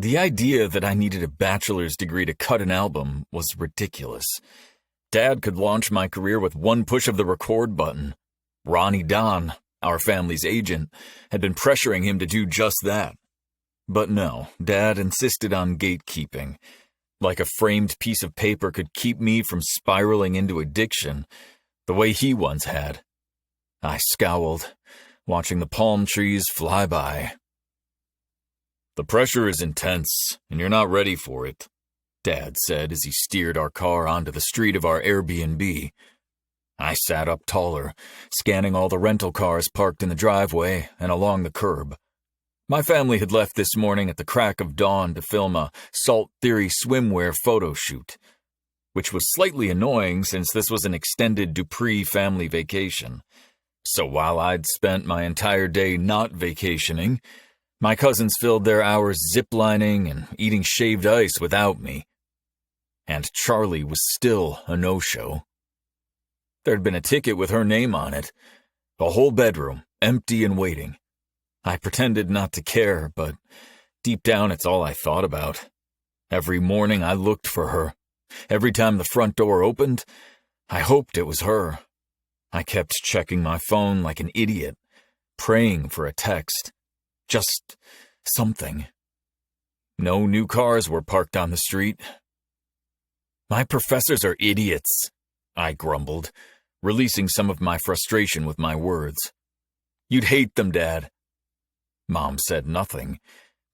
The idea that I needed a bachelor's degree to cut an album was ridiculous. Dad could launch my career with one push of the record button. Ronnie Don, our family's agent, had been pressuring him to do just that. But no, Dad insisted on gatekeeping. Like a framed piece of paper could keep me from spiraling into addiction, the way he once had. I scowled, watching the palm trees fly by. "The pressure is intense, and you're not ready for it," Dad said as he steered our car onto the street of our Airbnb. I sat up taller, scanning all the rental cars parked in the driveway and along the curb. My family had left this morning at the crack of dawn to film a Salt Theory swimwear photo shoot, which was slightly annoying since this was an extended Dupree family vacation. So while I'd spent my entire day not vacationing, my cousins filled their hours ziplining and eating shaved ice without me. And Charlie was still a no-show. There'd been a ticket with her name on it. A whole bedroom, empty and waiting. I pretended not to care, but deep down it's all I thought about. Every morning I looked for her. Every time the front door opened, I hoped it was her. I kept checking my phone like an idiot, praying for a text. Just something. No new cars were parked on the street. "My professors are idiots," I grumbled, releasing some of my frustration with my words. "You'd hate them, Dad." Mom said nothing,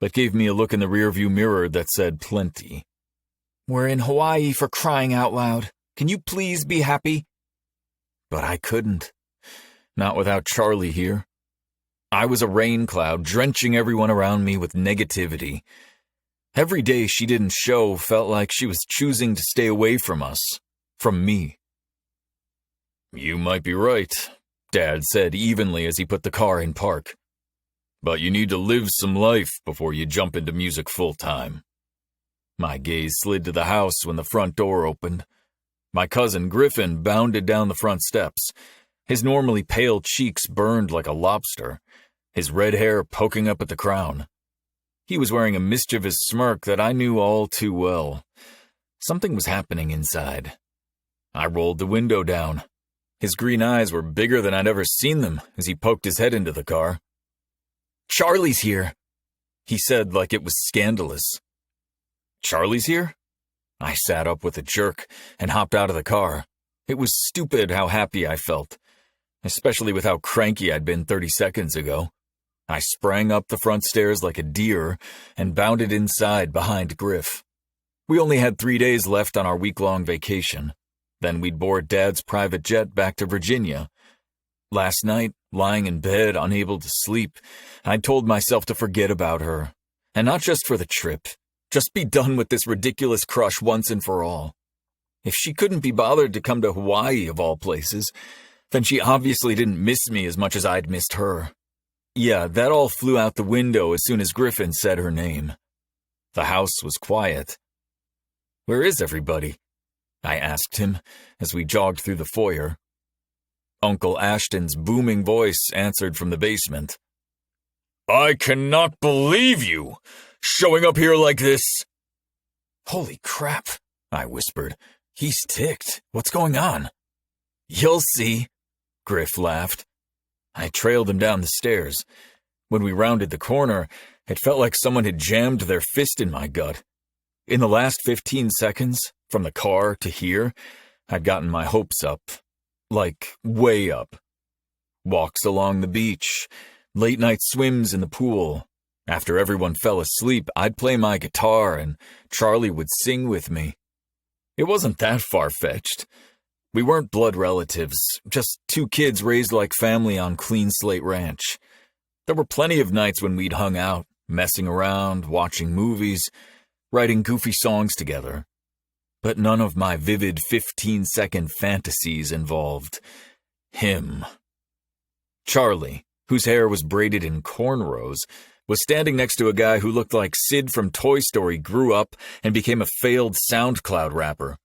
but gave me a look in the rearview mirror that said plenty. "We're in Hawaii, for crying out loud. Can you please be happy?" But I couldn't. Not without Charlie here. I was a rain cloud, drenching everyone around me with negativity. Every day she didn't show felt like she was choosing to stay away from us, from me. "You might be right," Dad said evenly as he put the car in park. "But you need to live some life before you jump into music full-time." My gaze slid to the house when the front door opened. My cousin Griffin bounded down the front steps. His normally pale cheeks burned like a lobster, his red hair poking up at the crown. He was wearing a mischievous smirk that I knew all too well. Something was happening inside. I rolled the window down. His green eyes were bigger than I'd ever seen them as he poked his head into the car. "Charlie's here," he said like it was scandalous. "Charlie's here?" I sat up with a jerk and hopped out of the car. It was stupid how happy I felt, especially with how cranky I'd been 30 seconds ago. I sprang up the front stairs like a deer and bounded inside behind Griff. We only had 3 days left on our week-long vacation. Then we'd board Dad's private jet back to Virginia. Last night, lying in bed, unable to sleep, I'd told myself to forget about her. And not just for the trip. Just be done with this ridiculous crush once and for all. If she couldn't be bothered to come to Hawaii, of all places, then she obviously didn't miss me as much as I'd missed her. Yeah, that all flew out the window as soon as Griffin said her name. The house was quiet. "Where is everybody?" I asked him as we jogged through the foyer. Uncle Ashton's booming voice answered from the basement. "I cannot believe you! Showing up here like this!" "Holy crap," I whispered. "He's ticked. What's going on?" "You'll see," Griff laughed. I trailed him down the stairs. When we rounded the corner, it felt like someone had jammed their fist in my gut. In the last 15 seconds, from the car to here, I'd gotten my hopes up. Like, way up. Walks along the beach, late-night swims in the pool. After everyone fell asleep, I'd play my guitar and Charlie would sing with me. It wasn't that far-fetched. We weren't blood relatives, just 2 kids raised like family on Clean Slate Ranch. There were plenty of nights when we'd hung out, messing around, watching movies, writing goofy songs together. But none of my vivid 15-second fantasies involved him. Charlie, whose hair was braided in cornrows, was standing next to a guy who looked like Sid from Toy Story grew up and became a failed SoundCloud rapper.